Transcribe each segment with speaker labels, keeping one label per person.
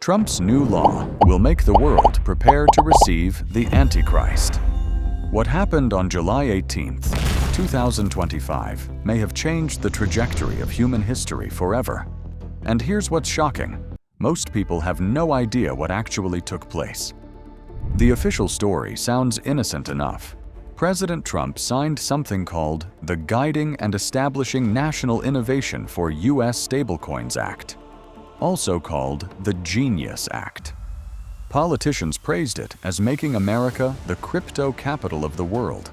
Speaker 1: Trump's new law will make the world prepare to receive the Antichrist. What happened on July 18, 2025 may have changed the trajectory of human history forever. And here's what's shocking. Most people have no idea what actually took place. The official story sounds innocent enough. President Trump signed something called the Guiding and Establishing National Innovation for U.S. Stablecoins Act, also called the Genius Act. Politicians praised it as making America the crypto capital of the world.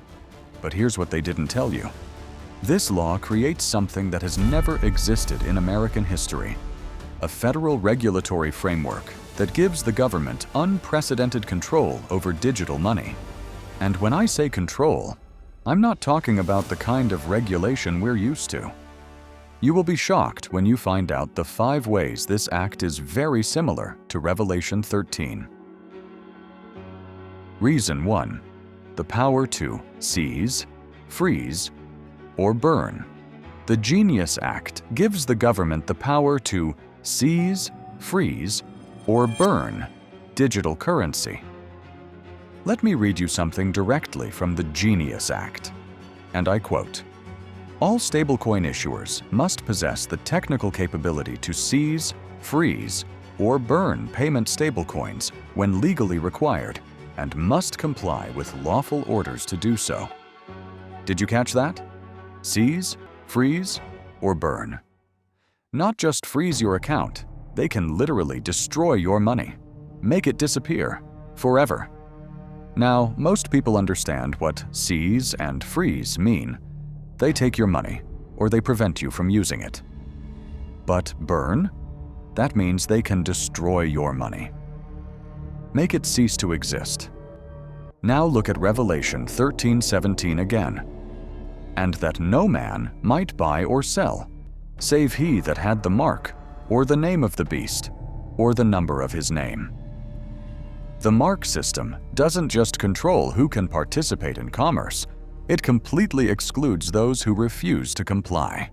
Speaker 1: But here's what they didn't tell you. This law creates something that has never existed in American history: a federal regulatory framework that gives the government unprecedented control over digital money. And when I say control, I'm not talking about the kind of regulation we're used to. You will be shocked when you find out the 5 ways this act is very similar to Revelation 13. Reason 1. The power to seize, freeze, or burn. The Genius Act gives the government the power to seize, freeze, or burn digital currency. Let me read you something directly from the Genius Act, and I quote, "All stablecoin issuers must possess the technical capability to seize, freeze, or burn payment stablecoins when legally required, and must comply with lawful orders to do so." Did you catch that? Seize, freeze, or burn. Not just freeze your account, they can literally destroy your money, make it disappear forever. Now, most people understand what seize and freeze mean. They take your money, or they prevent you from using it. But burn? That means they can destroy your money. Make it cease to exist. Now look at Revelation 13:17 again. "And that no man might buy or sell, save he that had the mark, or the name of the beast, or the number of his name." The mark system doesn't just control who can participate in commerce, it completely excludes those who refuse to comply.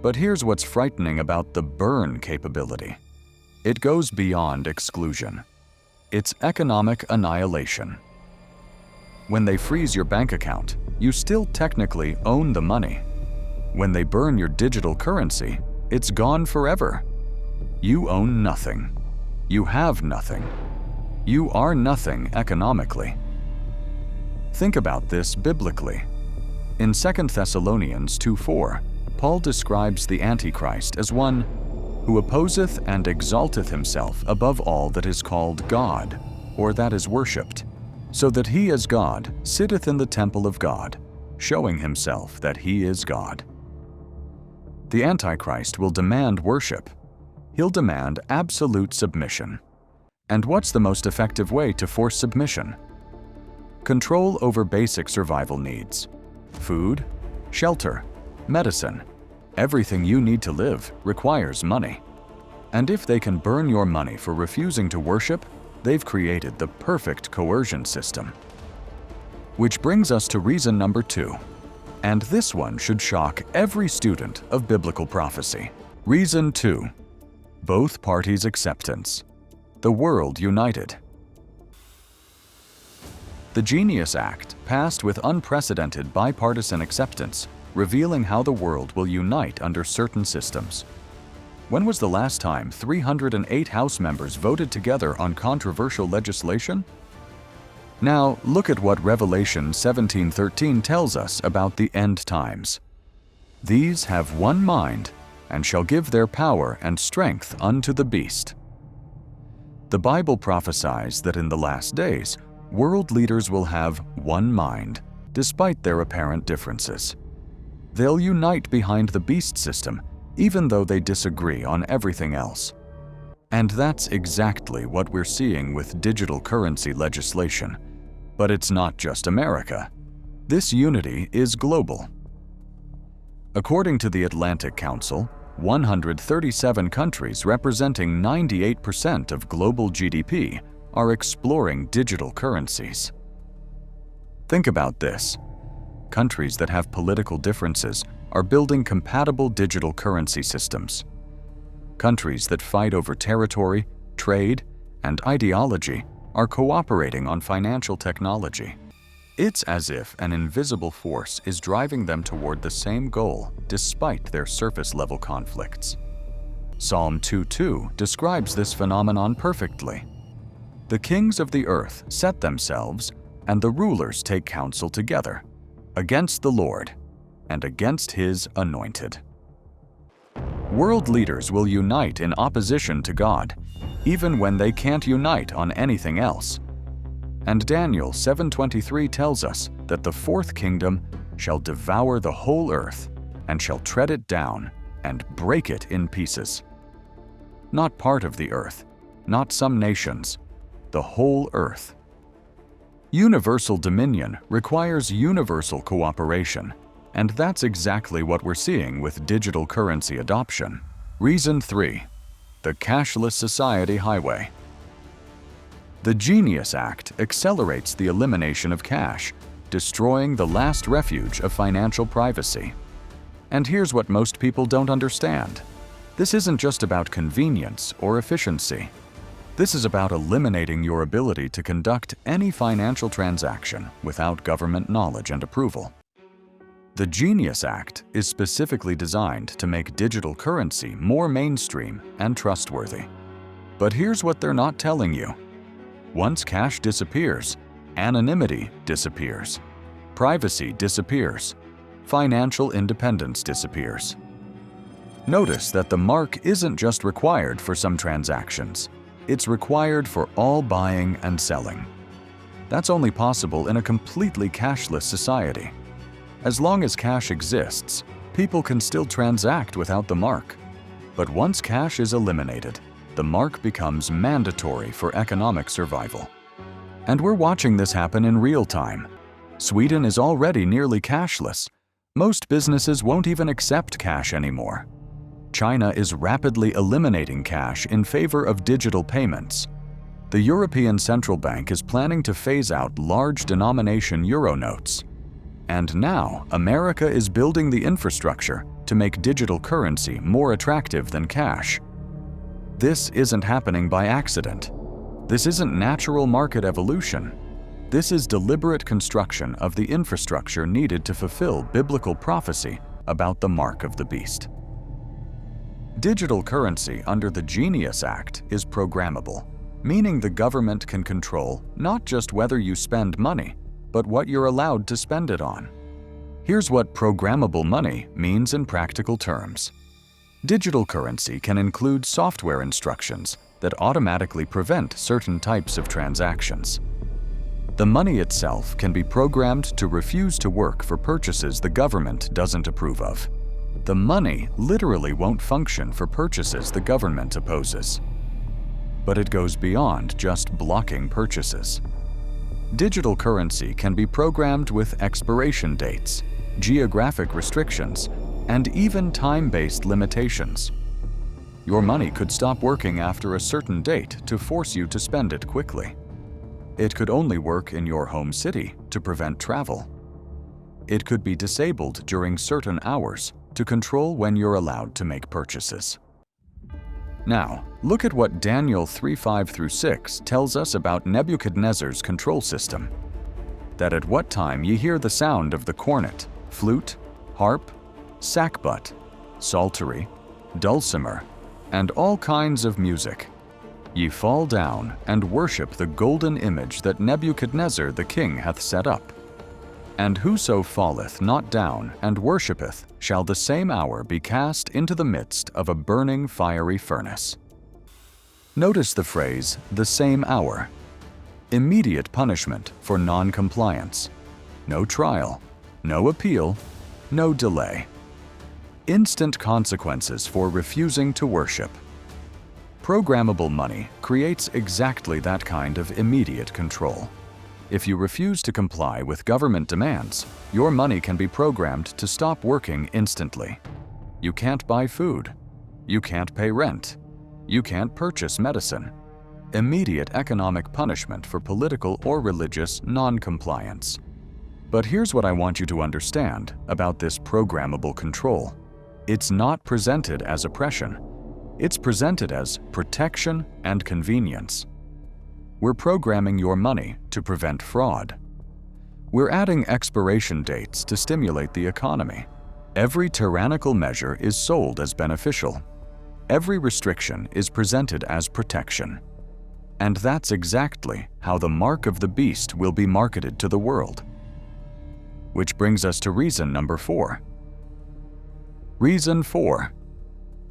Speaker 1: But here's what's frightening about the burn capability. It goes beyond exclusion. It's economic annihilation. When they freeze your bank account, you still technically own the money. When they burn your digital currency, it's gone forever. You own nothing. You have nothing. You are nothing economically. Think about this biblically. In 2 Thessalonians 2:4, Paul describes the Antichrist as one who opposeth and exalteth himself above all that is called God, or that is worshipped, so that he as God sitteth in the temple of God, showing himself that he is God. The Antichrist will demand worship. He'll demand absolute submission. And what's the most effective way to force submission? Control over basic survival needs. Food, shelter, medicine. Everything you need to live requires money. And if they can burn your money for refusing to worship, they've created the perfect coercion system. Which brings us to reason number 2. And this one should shock every student of biblical prophecy. Reason 2. Both parties' acceptance. The world united. The Genius Act passed with unprecedented bipartisan acceptance, revealing how the world will unite under certain systems. When was the last time 308 House members voted together on controversial legislation? Now, look at what Revelation 17:13 tells us about the end times. "These have one mind, and shall give their power and strength unto the beast." The Bible prophesies that in the last days, world leaders will have one mind, despite their apparent differences. They'll unite behind the beast system, even though they disagree on everything else. And that's exactly what we're seeing with digital currency legislation. But it's not just America. This unity is global. According to the Atlantic Council, 137 countries representing 98% of global GDP are exploring digital currencies. Think about this. Countries that have political differences are building compatible digital currency systems. Countries that fight over territory, trade, and ideology are cooperating on financial technology. It's as if an invisible force is driving them toward the same goal despite their surface-level conflicts. Psalm 2:2 describes this phenomenon perfectly. The kings of the earth set themselves, and the rulers take counsel together, against the Lord and against His anointed. World leaders will unite in opposition to God, even when they can't unite on anything else. And Daniel 7:23 tells us that the fourth kingdom shall devour the whole earth and shall tread it down and break it in pieces. Not part of the earth, not some nations, the whole earth. Universal dominion requires universal cooperation, and that's exactly what we're seeing with digital currency adoption. Reason 3. The Cashless Society Highway. The Genius Act accelerates the elimination of cash, destroying the last refuge of financial privacy. And here's what most people don't understand. This isn't just about convenience or efficiency. This is about eliminating your ability to conduct any financial transaction without government knowledge and approval. The Genius Act is specifically designed to make digital currency more mainstream and trustworthy. But here's what they're not telling you. Once cash disappears, anonymity disappears, privacy disappears, financial independence disappears. Notice that the mark isn't just required for some transactions. It's required for all buying and selling. That's only possible in a completely cashless society. As long as cash exists, people can still transact without the mark. But once cash is eliminated, the mark becomes mandatory for economic survival. And we're watching this happen in real time. Sweden is already nearly cashless. Most businesses won't even accept cash anymore. China is rapidly eliminating cash in favor of digital payments. The European Central Bank is planning to phase out large denomination euro notes. And now, America is building the infrastructure to make digital currency more attractive than cash. This isn't happening by accident. This isn't natural market evolution. This is deliberate construction of the infrastructure needed to fulfill biblical prophecy about the mark of the beast. Digital currency under the Genius Act is programmable, meaning the government can control not just whether you spend money, but what you're allowed to spend it on. Here's what programmable money means in practical terms. Digital currency can include software instructions that automatically prevent certain types of transactions. The money itself can be programmed to refuse to work for purchases the government doesn't approve of. The money literally won't function for purchases the government opposes. But it goes beyond just blocking purchases. Digital currency can be programmed with expiration dates, geographic restrictions, and even time-based limitations. Your money could stop working after a certain date to force you to spend it quickly. It could only work in your home city to prevent travel. It could be disabled during certain hours to control when you're allowed to make purchases. Now, look at what Daniel 3:5-6 tells us about Nebuchadnezzar's control system. That at what time ye hear the sound of the cornet, flute, harp, sackbut, psaltery, dulcimer, and all kinds of music, ye fall down and worship the golden image that Nebuchadnezzar the king hath set up. And whoso falleth not down and worshippeth shall the same hour be cast into the midst of a burning fiery furnace. Notice the phrase, the same hour. Immediate punishment for non-compliance. No trial, no appeal, no delay. Instant consequences for refusing to worship. Programmable money creates exactly that kind of immediate control. If you refuse to comply with government demands, your money can be programmed to stop working instantly. You can't buy food. You can't pay rent. You can't purchase medicine. Immediate economic punishment for political or religious non-compliance. But here's what I want you to understand about this programmable control. It's not presented as oppression. It's presented as protection and convenience. We're programming your money to prevent fraud. We're adding expiration dates to stimulate the economy. Every tyrannical measure is sold as beneficial. Every restriction is presented as protection. And that's exactly how the mark of the beast will be marketed to the world. Which brings us to reason number 4. Reason 4.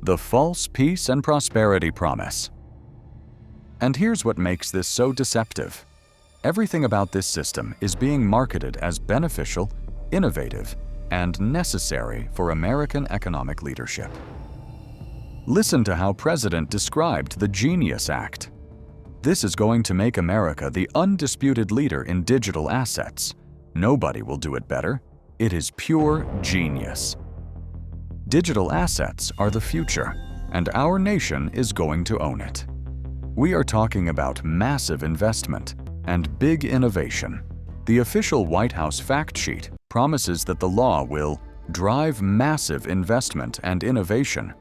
Speaker 1: The false peace and prosperity promise. And here's what makes this so deceptive. Everything about this system is being marketed as beneficial, innovative, and necessary for American economic leadership. Listen to how President described the Genius Act. This is going to make America the undisputed leader in digital assets. Nobody will do it better. It is pure genius. Digital assets are the future, and our nation is going to own it. We are talking about massive investment and big innovation. The official White House fact sheet promises that the law will drive massive investment and innovation,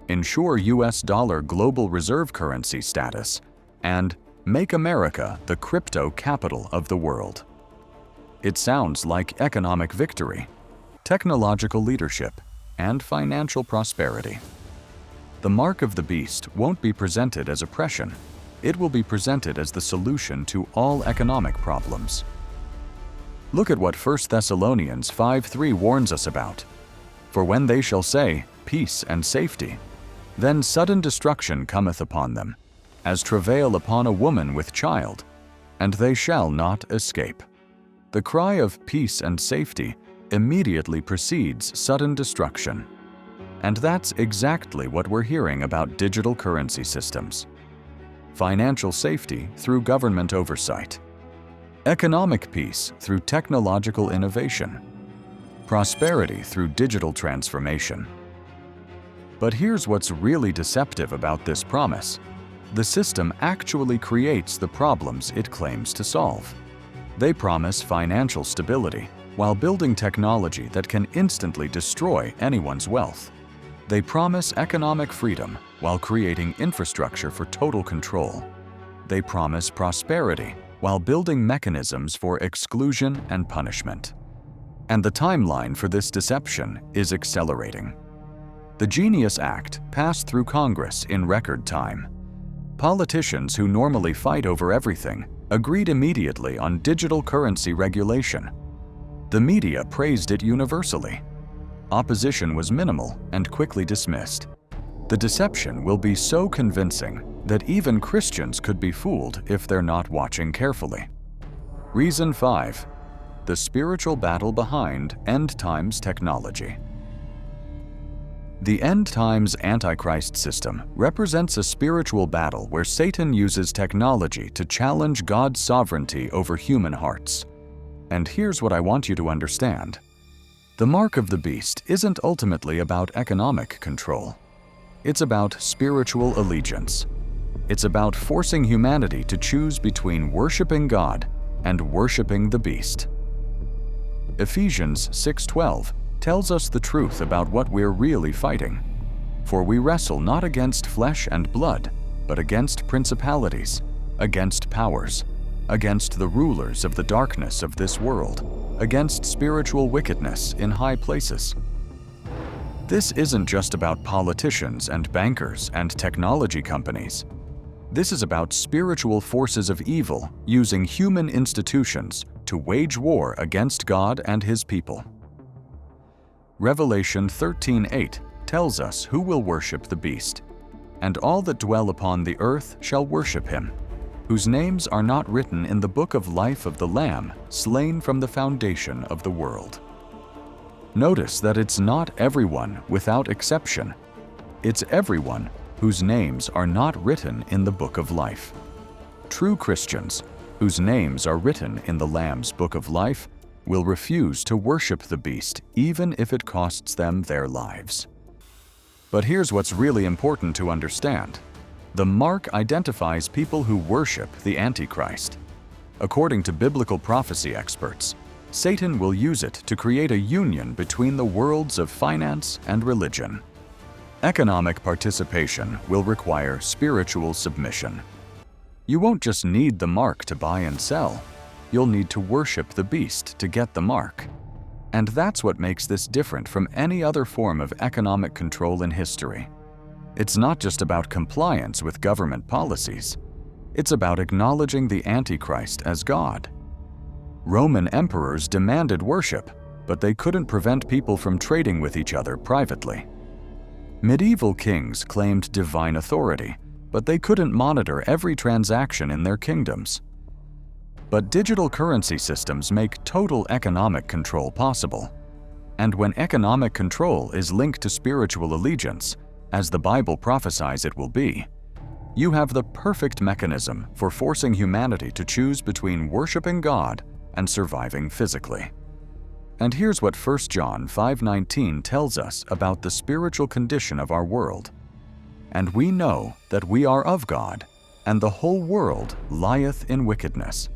Speaker 1: ensure US dollar global reserve currency status, and make America the crypto capital of the world. It sounds like economic victory, technological leadership, and financial prosperity. The mark of the beast won't be presented as oppression. It will be presented as the solution to all economic problems. Look at what 1 Thessalonians 5:3 warns us about. For when they shall say, peace and safety, then sudden destruction cometh upon them, as travail upon a woman with child, and they shall not escape. The cry of peace and safety immediately precedes sudden destruction. And that's exactly what we're hearing about digital currency systems. Financial safety through government oversight. Economic peace through technological innovation. Prosperity through digital transformation. But here's what's really deceptive about this promise. The system actually creates the problems it claims to solve. They promise financial stability while building technology that can instantly destroy anyone's wealth. They promise economic freedom while creating infrastructure for total control. They promise prosperity while building mechanisms for exclusion and punishment. And the timeline for this deception is accelerating. The Genius Act passed through Congress in record time. Politicians who normally fight over everything agreed immediately on digital currency regulation. The media praised it universally. Opposition was minimal and quickly dismissed. The deception will be so convincing that even Christians could be fooled if they're not watching carefully. Reason 5. The spiritual battle behind end times technology. The end times Antichrist system represents a spiritual battle where Satan uses technology to challenge God's sovereignty over human hearts. And here's what I want you to understand. The mark of the beast isn't ultimately about economic control. It's about spiritual allegiance. It's about forcing humanity to choose between worshiping God and worshiping the beast. Ephesians 6:12 tells us the truth about what we're really fighting. For we wrestle not against flesh and blood, but against principalities, against powers, against the rulers of the darkness of this world, against spiritual wickedness in high places. This isn't just about politicians and bankers and technology companies. This is about spiritual forces of evil using human institutions to wage war against God and His people. Revelation 13:8 tells us who will worship the beast, and all that dwell upon the earth shall worship him, whose names are not written in the book of life of the Lamb slain from the foundation of the world. Notice that it's not everyone without exception. It's everyone whose names are not written in the book of life. True Christians, whose names are written in the Lamb's book of life, will refuse to worship the beast even if it costs them their lives. But here's what's really important to understand. The mark identifies people who worship the Antichrist. According to biblical prophecy experts, Satan will use it to create a union between the worlds of finance and religion. Economic participation will require spiritual submission. You won't just need the mark to buy and sell. You'll need to worship the beast to get the mark. And that's what makes this different from any other form of economic control in history. It's not just about compliance with government policies. It's about acknowledging the Antichrist as God. Roman emperors demanded worship, but they couldn't prevent people from trading with each other privately. Medieval kings claimed divine authority, but they couldn't monitor every transaction in their kingdoms. But digital currency systems make total economic control possible. And when economic control is linked to spiritual allegiance, as the Bible prophesies it will be, you have the perfect mechanism for forcing humanity to choose between worshiping God and surviving physically. And here's what 1 John 5:19 tells us about the spiritual condition of our world. And we know that we are of God, and the whole world lieth in wickedness.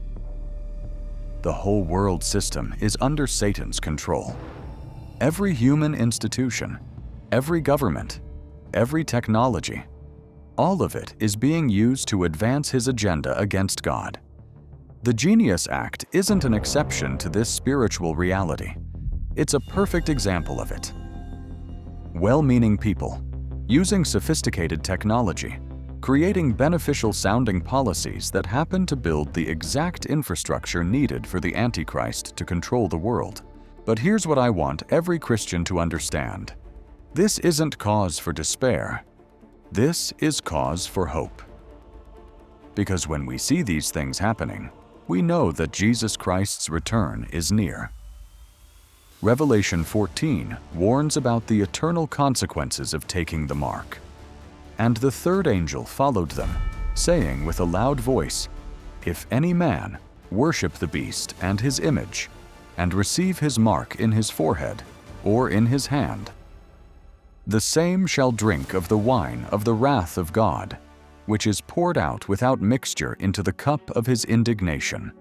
Speaker 1: The whole world system is under Satan's control. Every human institution, every government, every technology, all of it is being used to advance his agenda against God. The Genius Act isn't an exception to this spiritual reality. It's a perfect example of it. Well-meaning people, using sophisticated technology, creating beneficial-sounding policies that happen to build the exact infrastructure needed for the Antichrist to control the world. But here's what I want every Christian to understand. This isn't cause for despair. This is cause for hope. Because when we see these things happening, we know that Jesus Christ's return is near. Revelation 14 warns about the eternal consequences of taking the mark. And the third angel followed them, saying with a loud voice, "If any man worship the beast and his image, and receive his mark in his forehead or in his hand, the same shall drink of the wine of the wrath of God, which is poured out without mixture into the cup of his indignation.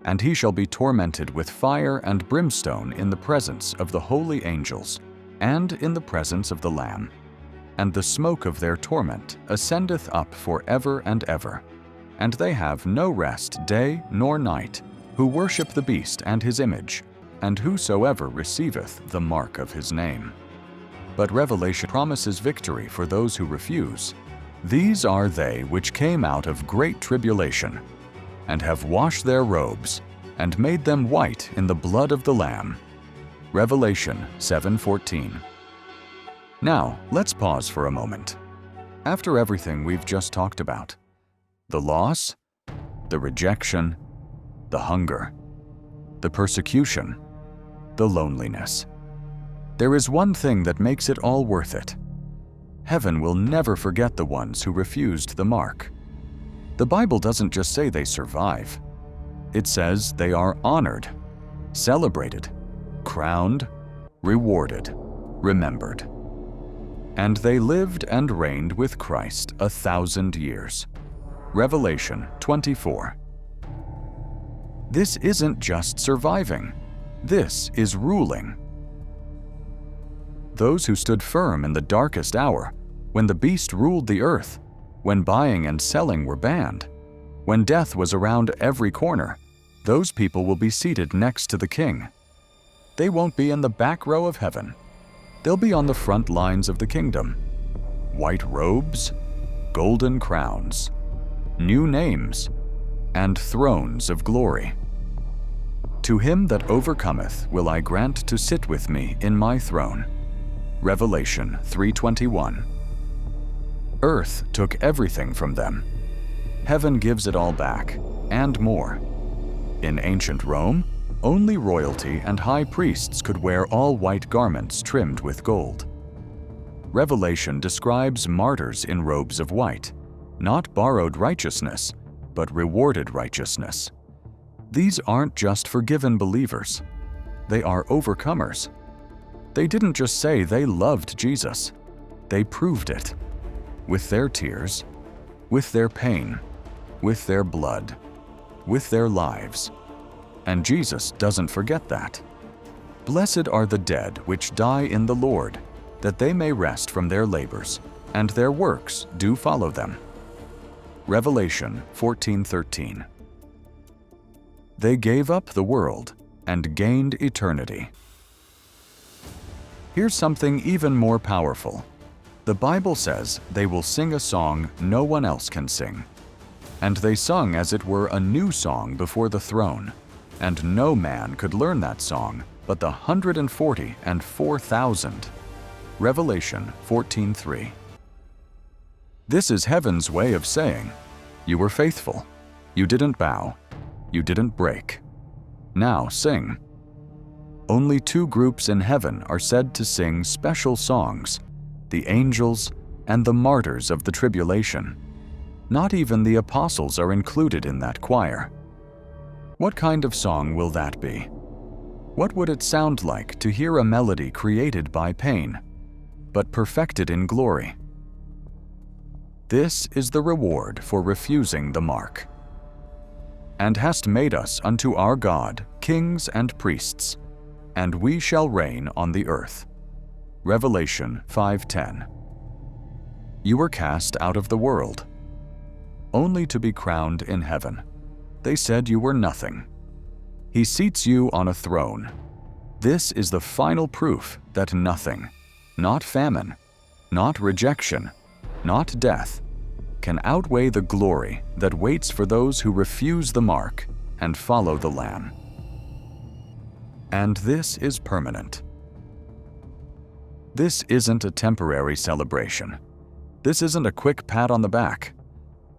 Speaker 1: And he shall be tormented with fire and brimstone in the presence of the holy angels, and in the presence of the Lamb. And the smoke of their torment ascendeth up for ever and ever. And they have no rest day nor night, who worship the beast and his image, and whosoever receiveth the mark of his name." But Revelation promises victory for those who refuse. "These are they which came out of great tribulation, and have washed their robes, and made them white in the blood of the Lamb." Revelation 7:14. Now, let's pause for a moment. After everything we've just talked about, the loss, the rejection, the hunger, the persecution, the loneliness, there is one thing that makes it all worth it. Heaven will never forget the ones who refused the mark. The Bible doesn't just say they survive. It says they are honored, celebrated, crowned, rewarded, remembered. And they lived and reigned with Christ 1,000 years. Revelation 24. This isn't just surviving. This is ruling. Those who stood firm in the darkest hour, when the beast ruled the earth, when buying and selling were banned, when death was around every corner, those people will be seated next to the King. They won't be in the back row of heaven. They'll be on the front lines of the kingdom. White robes, golden crowns, new names, and thrones of glory. To him that overcometh will I grant to sit with me in my throne. Revelation 3:21. Earth took everything from them. Heaven gives it all back, and more. In ancient Rome, only royalty and high priests could wear all white garments trimmed with gold. Revelation describes martyrs in robes of white, not borrowed righteousness, but rewarded righteousness. These aren't just forgiven believers. They are overcomers. They didn't just say they loved Jesus. They proved it. With their tears, with their pain, with their blood, with their lives. And Jesus doesn't forget that. Blessed are the dead which die in the Lord. that they may rest from their labors, and their works do follow them. Revelation 14:13. They gave up the world and gained eternity. Here's something even more powerful. The Bible says they will sing a song no one else can sing. And they sung as it were a new song before the throne, and no man could learn that song but the 144,000. Revelation 14:3. This is heaven's way of saying, you were faithful, you didn't bow, you didn't break. Now sing. Only 2 groups in heaven are said to sing special songs, the angels and the martyrs of the tribulation. Not even the apostles are included in that choir. What kind of song will that be? What would it sound like to hear a melody created by pain, but perfected in glory? This is the reward for refusing the mark. And hast made us unto our God kings and priests, and we shall reign on the earth. Revelation 5:10. You were cast out of the world, only to be crowned in heaven. They said you were nothing. He seats you on a throne. This is the final proof that nothing, not famine, not rejection, not death, can outweigh the glory that waits for those who refuse the mark and follow the Lamb. And this is permanent. This isn't a temporary celebration. This isn't a quick pat on the back.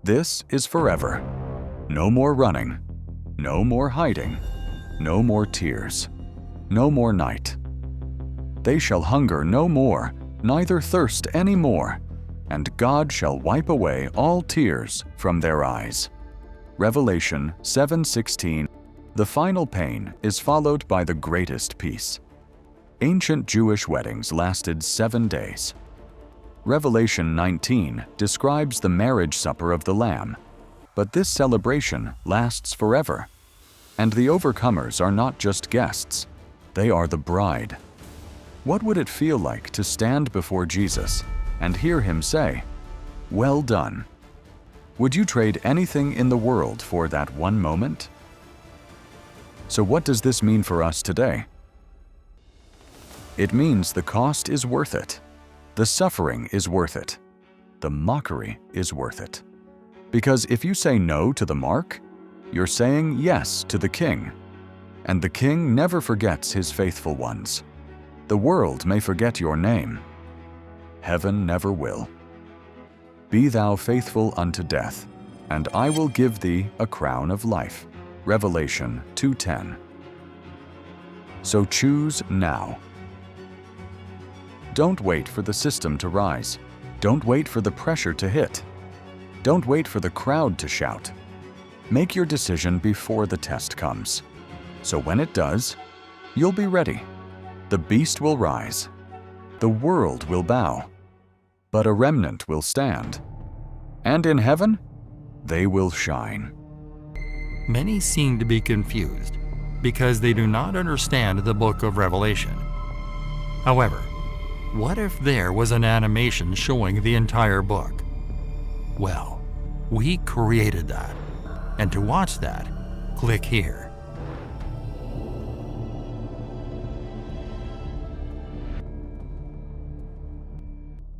Speaker 1: This is forever. No more running, no more hiding, no more tears, no more night. They shall hunger no more, neither thirst any more, and God shall wipe away all tears from their eyes. Revelation 7:16. The final pain is followed by the greatest peace. Ancient Jewish weddings lasted 7 days. Revelation 19 describes the marriage supper of the Lamb, but this celebration lasts forever. And the overcomers are not just guests, they are the bride. What would it feel like to stand before Jesus and hear him say, "Well done"? Would you trade anything in the world for that one moment? So what does this mean for us today? It means the cost is worth it. The suffering is worth it. The mockery is worth it. Because if you say no to the mark, you're saying yes to the King. And the King never forgets his faithful ones. The world may forget your name. Heaven never will. Be thou faithful unto death, and I will give thee a crown of life. Revelation 2:10. So choose now. Don't wait for the system to rise. Don't wait for the pressure to hit. Don't wait for the crowd to shout. Make your decision before the test comes. So when it does, you'll be ready. The beast will rise. The world will bow. But a remnant will stand. And in heaven, they will shine.
Speaker 2: Many seem to be confused because they do not understand the book of Revelation. However, what if there was an animation showing the entire book? Well, we created that. And to watch that, click here.